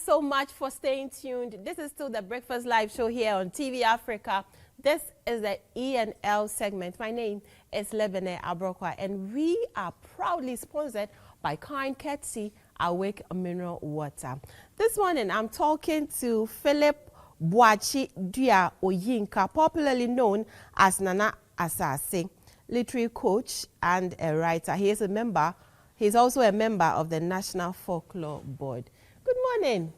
so much for staying tuned. This is still the Breakfast Live show here on TV Africa. This is the E&L segment. My name is Lebene Abrokwa, and we are proudly sponsored by kind courtesy Awake Mineral Water. This morning, I'm talking to Philip Boachi Dia Oyinka, popularly known as Nana Asaase, literary coach and a writer. He is a member. He's also a member of the National Folklore Board. Good morning.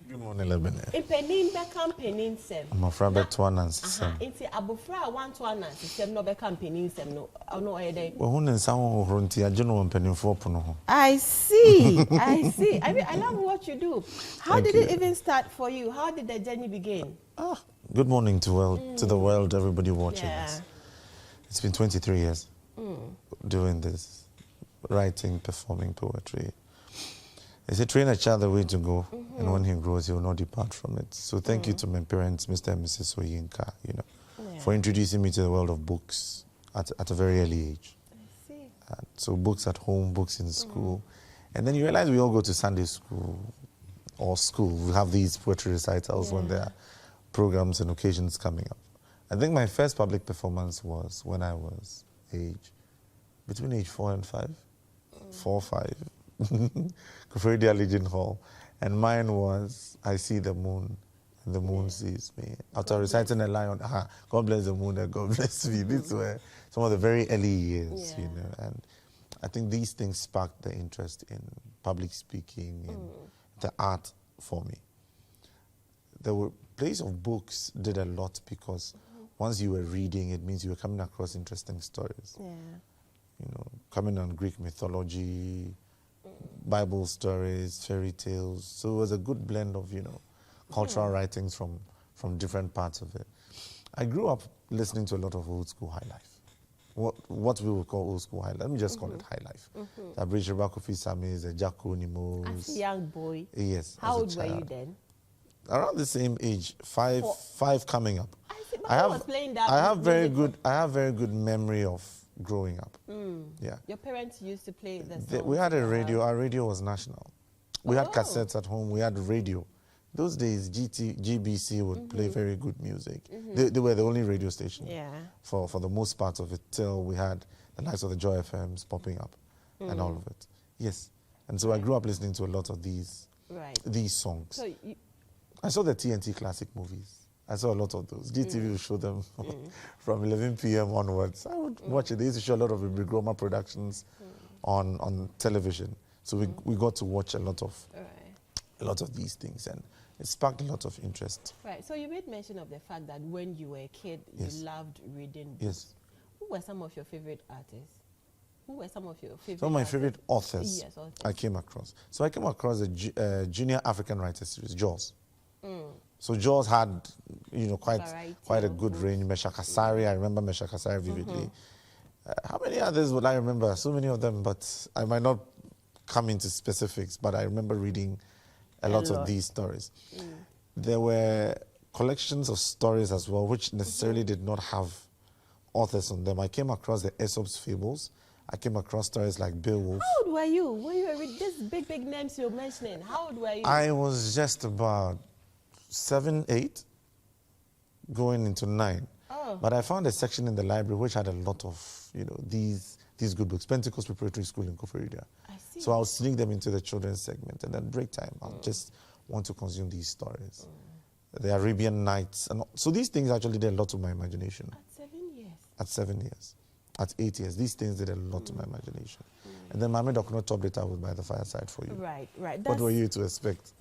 Good morning, Lebene. Impenin become penin sem. I'm afraid that one and sem. Inti abufra one to one and sem no become penin sem no ede. Well, who knows how runti a general penin for puno. I see. I see. I mean, I love what you do. How did it even start for you? How did the journey begin? Good morning to the world, everybody watching us. It's been 23 years doing this, writing, performing poetry. It's a train a child the way to go, and when he grows, he will not depart from it. So thank you to my parents, Mr. and Mrs. Oyinka, for introducing me to the world of books at a very early age. I see. So books at home, books in school. And then you realize we all go to Sunday school or school. We have these poetry recitals when there are programs and occasions coming up. I think my first public performance was when I was between age 4 and 5. 4 or 5. Kufredia Legion Hall, and mine was I see the moon and the moon sees me. After reciting a line on God bless the moon and God bless me. These were some of the very early years, and I think these things sparked the interest in public speaking and the art for me. The place of books did a lot because once you were reading, it means you were coming across interesting stories. Coming on Greek mythology, Bible stories, fairy tales. So it was a good blend of, cultural writings from different parts of it. I grew up listening to a lot of old school high life. What we would call old school high life. Let me just call it high life. Abridge Kofi Samis, Jacko Nimos. As a young boy? Yes. How old were you then? Around the same age, five coming up. I have very good memory of growing up. Your parents used to play the songs? We had a radio. Our radio was national. We had cassettes at home. We had radio. Those days, GBC would play very good music. They were the only radio station for the most part of it, till we had the likes of the Joy FMs popping up and all of it. Yes. And so I grew up listening to a lot of these songs. So I saw the TNT classic movies. I saw a lot of those. GTV would show them from 11 p.m. onwards. I would watch it. They used to show a lot of Ibigroma productions on television. So we got to watch a lot of these things, and it sparked a lot of interest. Right. So you made mention of the fact that when you were a kid, you loved reading books. Yes. Who were some of your favorite artists? Who were some of your favorite Some of my favorite authors, Yes, authors. I came across. So I came across a Junior African Writer series, Jaws. So Jaws had, quite a good range. Mesha Kasari, I remember Mesha Kasari vividly. How many others would I remember? So many of them, but I might not come into specifics, but I remember reading a lot of these stories. There were collections of stories as well, which necessarily did not have authors on them. I came across the Aesop's Fables. I came across stories like Beowulf. How old were you when you were with these big names you're mentioning? How old were you? I was just about 7, 8, going into 9. But I found a section in the library which had a lot of, these good books. Pentecost Preparatory School in Koforidua. I see. So I'll sneak them into the children's segment, and then break time, I'll just want to consume these stories. The Arabian Nights. So these things actually did a lot to my imagination. At 7 years? At 7 years. At 8 years. These things did a lot to my imagination. And then Mama Dokuno topped it out by the fireside for you. Right. What were you to expect?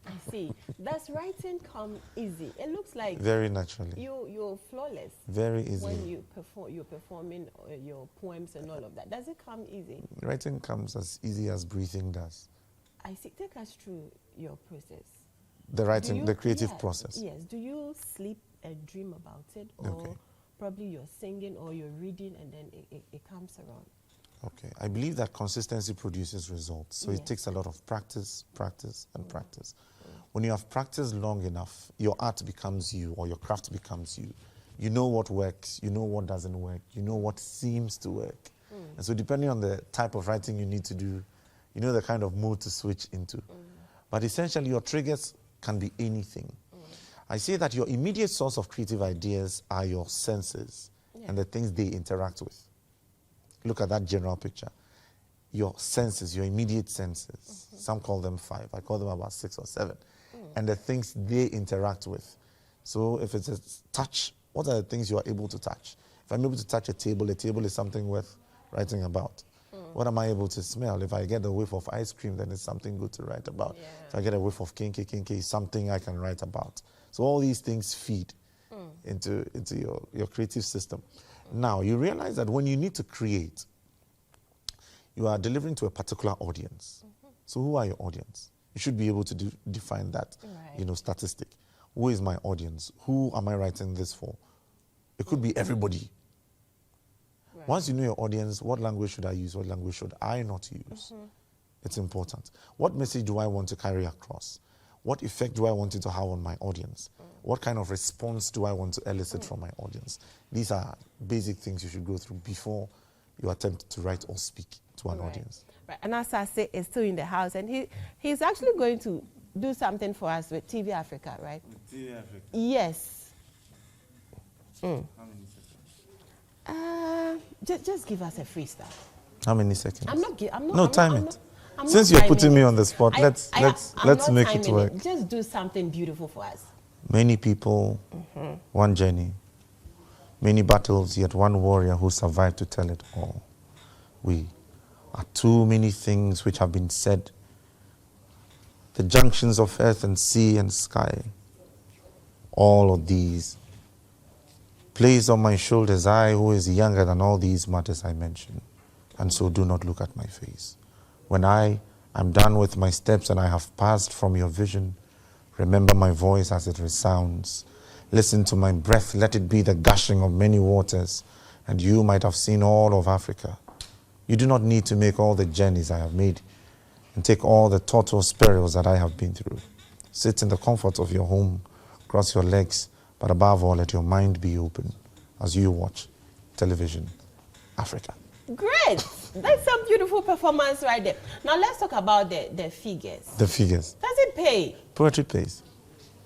I see. Does writing come easy? It looks like very naturally. You're flawless. Very easy. When you're performing your poems and all of that. Does it come easy? Writing comes as easy as breathing does. I see. Take us through your process. The writing, the creative process. Yes. Do you sleep and dream about it, or probably you're singing or you're reading and then it comes around? Okay. I believe that consistency produces results. So it takes a lot of practice, and practice. When you have practiced long enough, your art becomes you, or your craft becomes you. You know what works, you know what doesn't work, you know what seems to work. And so depending on the type of writing you need to do, you know the kind of mood to switch into. But essentially, your triggers can be anything. I say that your immediate source of creative ideas are your senses and the things they interact with. Look at that general picture. Your senses, your immediate senses. Some call them 5. I call them about 6 or 7. And the things they interact with. So if it's a touch, what are the things you are able to touch? If I'm able to touch a table is something worth writing about. What am I able to smell? If I get a whiff of ice cream, then it's something good to write about. Yeah. If I get a whiff of kinky, is something I can write about. So all these things feed into your creative system. Now, you realize that when you need to create, you are delivering to a particular audience. So who are your audience? You should be able to define that, statistic. Who is my audience? Who am I writing this for? It could be everybody. Right. Once you know your audience, what language should I use? What language should I not use? It's important. What message do I want to carry across? What effect do I want it to have on my audience? What kind of response do I want to elicit from my audience? These are basic things you should go through before you attempt to write or speak to an audience. Right. And Asaase is still in the house, and he's actually going to do something for us with TV Africa, right? With TV Africa? Yes. How many seconds? Just give us a freestyle. How many seconds? I'm not. No, time it. Since you're putting me on the spot, let's make it work. Just do something beautiful for us. Many people, one journey. Many battles, yet one warrior who survived to tell it all. We are too many things which have been said. The junctions of earth and sea and sky. All of these placed on my shoulders, I who is younger than all these matters I mentioned. And so do not look at my face. When I am done with my steps and I have passed from your vision, remember my voice as it resounds. Listen to my breath, let it be the gushing of many waters, and you might have seen all of Africa. You do not need to make all the journeys I have made and take all the tortuous perils that I have been through. Sit in the comfort of your home, cross your legs, but above all, let your mind be open as you watch television Africa. Great! That's some beautiful performance right there. Now let's talk about the figures. The figures. Does it pay? Poetry pays.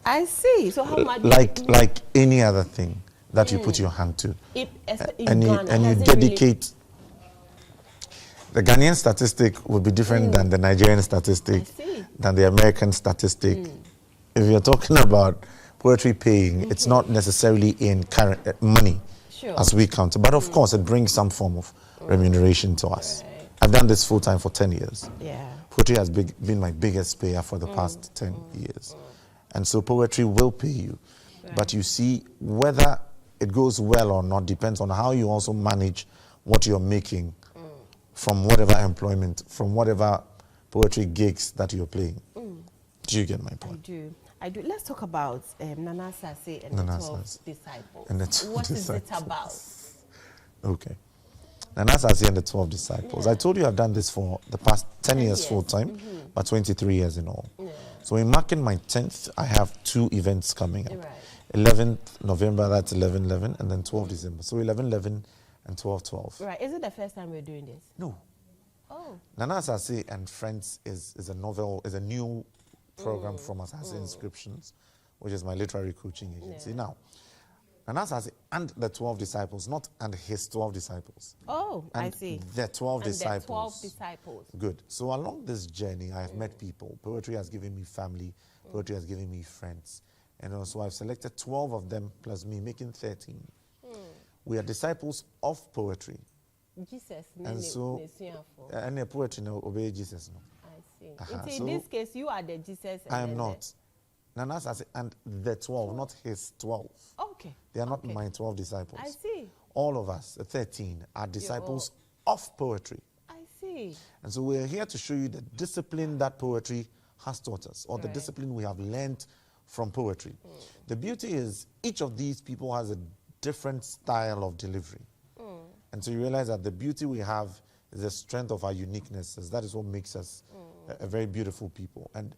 I see. So how much? Like any other thing that you put your hand to. And you dedicate. The Ghanaian statistic will be different than the Nigerian statistic, than the American statistic. If you're talking about poetry paying, it's not necessarily in current money as we count. But of course, it brings some form of remuneration to us. Right. I've done this full time for 10 years. Yeah. Poetry has been my biggest payer for the past 10 years. And so poetry will pay you. Right. But you see, whether it goes well or not depends on how you also manage what you're making from whatever employment, from whatever poetry gigs that you're playing. Do you get my point? I do. Let's talk about Nana Asaase and the 12 disciples. What is it about? Okay. Nana Asaase and the 12 disciples. I told you I've done this for the past 10 years full time, but 23 years in all. Yeah. So in marking my 10th, I have 2 events coming up. Right. 11th November, that's 11/11, and then 12 December. So 11/11 and 12/12. Right. Is it the first time we're doing this? No. Oh. Nana Asaase and Friends is a new program from Asaase Inscriptions, which is my literary coaching agency. Now, Nana Asaase and the 12 disciples, not and his 12 disciples. Oh, and I see. The 12 disciples. The 12 disciples. Good. So along this journey, I have met people. Poetry has given me family. Poetry has given me friends. And also I've selected 12 of them plus me, making 13. We are disciples of poetry. Jesus. And so, and the poetry now obey Jesus. No. So in this case, you are the Jesus. I am not. Nana Asaase and the 12, not his 12. Okay. They are not my 12 disciples. I see. All of us, the 13, are disciples of poetry. I see. And so we're here to show you the discipline that poetry has taught us, or the discipline we have learned from poetry. The beauty is each of these people has a different style of delivery. And so you realize that the beauty we have is the strength of our uniquenesses. That is what makes us a very beautiful people. And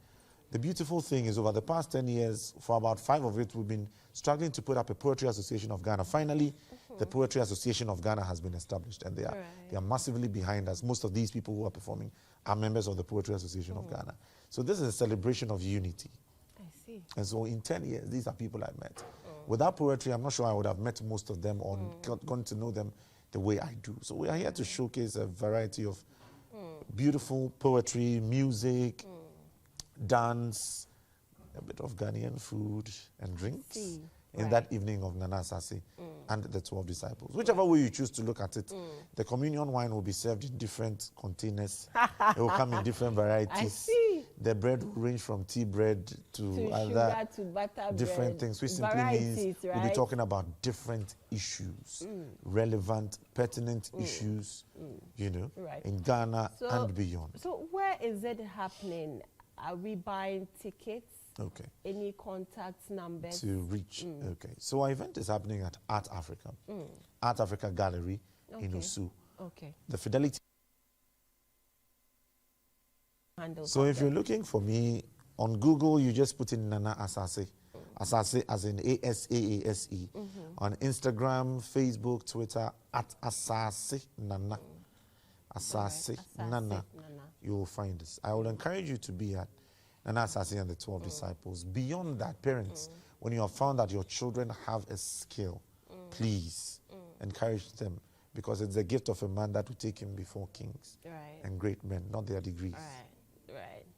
the beautiful thing is over the past 10 years, for about 5 of it, we've been struggling to put up a Poetry Association of Ghana. Finally, the Poetry Association of Ghana has been established, and they are massively behind us. Most of these people who are performing are members of the Poetry Association of Ghana. So this is a celebration of unity. I see. And so in 10 years, these are people I met. Without poetry, I'm not sure I would have met most of them or gotten to know them the way I do. So we are here to showcase a variety of beautiful poetry, music, dance, a bit of Ghanaian food and drinks in that evening of Nana Asaase and the 12 disciples. Whichever way you choose to look at it, the communion wine will be served in different containers. It will come in different varieties. I see. The bread will range from tea bread to other sugar to butter different bread. things, which simply Varieties, means we'll be talking about different issues, relevant, pertinent issues, you know, in Ghana and beyond. So where is it happening? Are we buying tickets? Okay. Any contact numbers? To reach. Okay. So our event is happening at Art Africa. Art Africa Gallery in Osu. Okay. The Fidelity. So if you're looking for me on Google, you just put in Nana Asaase. Asaase as in Asaase. On Instagram, Facebook, Twitter, at Asaase Nana. Asaase Nana. You will find us. I will encourage you to be at Nana Asaase and the 12 disciples. Beyond that, parents, when you have found that your children have a skill, please encourage them, because it's the gift of a man that will take him before kings and great men, not their degrees.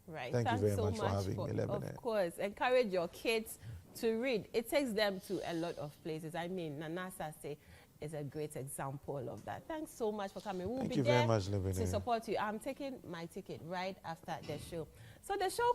Right. Thank you very so much for having me, Lebene. Of course. Encourage your kids to read. It takes them to a lot of places. I mean, Nana Asaase is a great example of that. Thanks so much for coming. We'll be there very much, Lebene, to support you. I'm taking my ticket right after the show. So the show